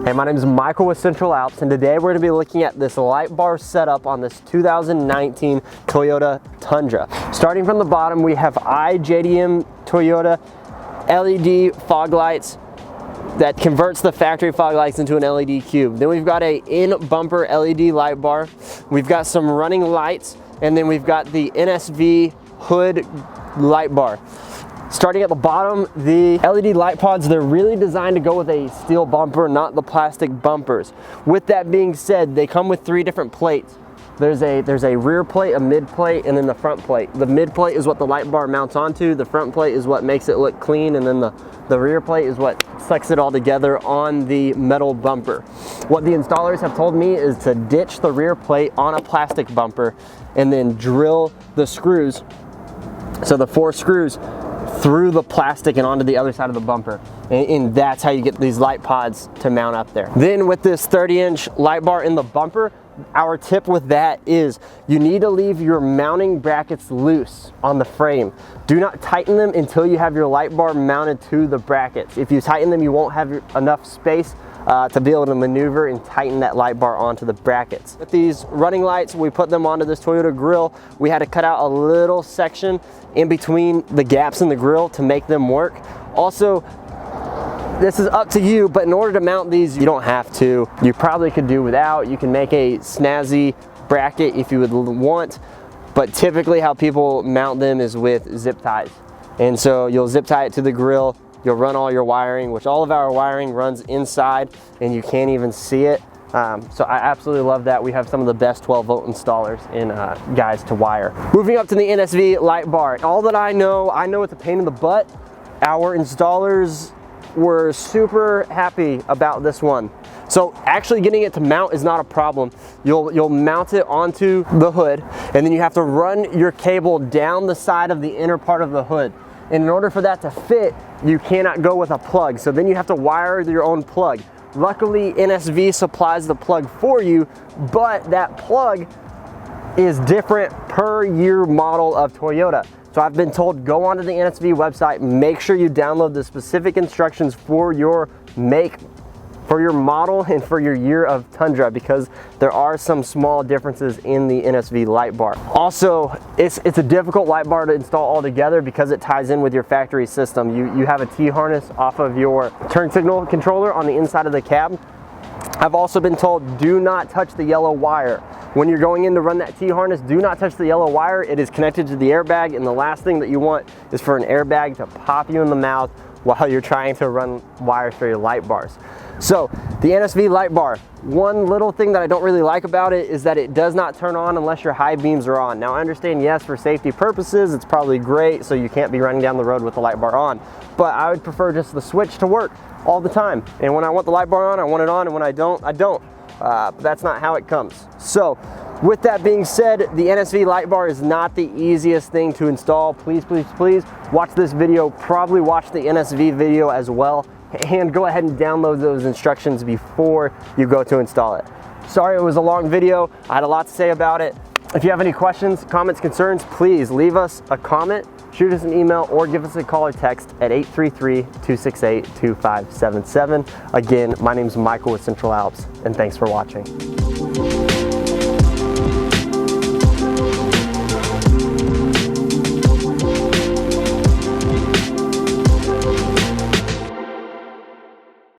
Hey, my name is Michael with Central Alps, and today we're going to be looking at this light bar setup on this 2019 Toyota Tundra. Starting from the bottom, we have JDM Toyota LED fog lights that converts the factory fog lights into an LED cube. Then we've got a in-bumper LED light bar. We've got some running lights, and then we've got the NSV Hood Lightbar. Starting at the bottom, the LED light pods, they're really designed to go with a steel bumper, not the plastic bumpers. With that being said, they come with 3 different plates. There's a rear plate, a mid plate, and then the front plate. The mid plate is what the light bar mounts onto, the front plate is what makes it look clean, and then the rear plate is what sucks it all together on the metal bumper. What the installers have told me is to ditch the rear plate on a plastic bumper and then drill the screws, so the 4 screws, through the plastic and onto the other side of the bumper, and that's how you get these light pods to mount up there. Then with this 30-inch light bar in the bumper, our tip with that is you need to leave your mounting brackets loose on the frame. Do not tighten them until you have your light bar mounted to the brackets. If you tighten them, you won't have enough space to be able to maneuver and tighten that light bar onto the brackets. With these running lights, we put them onto this Toyota Grille. We had to cut out a little section in between the gaps in the grille to make them work. Also, this is up to you, but in order to mount these, you don't have to. You probably could do without. You can make a snazzy bracket if you would want, but typically how people mount them is with zip ties. And so you'll zip tie it to the grille, you'll run all your wiring, which all of our wiring runs inside and you can't even see it. So I absolutely love that. We have some of the best 12-volt installers in guys to wire. Moving up to the NSV light bar. All that I know it's a pain in the butt. Our installers were super happy about this one. So actually getting it to mount is not a problem. You'll mount it onto the hood, and then you have to run your cable down the side of the inner part of the hood. And in order for that to fit, you cannot go with a plug. So then you have to wire your own plug. Luckily, NSV supplies the plug for you, but that plug is different per year model of Toyota. So I've been told, go onto the NSV website, make sure you download the specific instructions for your make, for your model, and for your year of Tundra, because there are some small differences in the NSV light bar. Also, it's a difficult light bar to install altogether because it ties in with your factory system. You have a T-harness off of your turn signal controller on the inside of the cab. I've also been told, do not touch the yellow wire. When you're going in to run that T-harness, do not touch the yellow wire. It is connected to the airbag, and the last thing that you want is for an airbag to pop you in the mouth while you're trying to run wires for your light bars. So the NSV light bar, one little thing that I don't really like about it is that it does not turn on unless your high beams are on. Now I understand, yes, for safety purposes, it's probably great, so you can't be running down the road with the light bar on, but I would prefer just the switch to work all the time. And when I want the light bar on, I want it on, and when I don't, I don't. But that's not how it comes. So with that being said, the NSV light bar is not the easiest thing to install. Please, please, please watch this video, probably watch the NSV video as well, and go ahead and download those instructions before you go to install it. Sorry it was a long video. I had a lot to say about it. If you have any questions, comments, concerns, please leave us a comment, shoot us an email, or give us a call or text at 833-268-2577. Again, my name is Michael with Central Alps, and thanks for watching.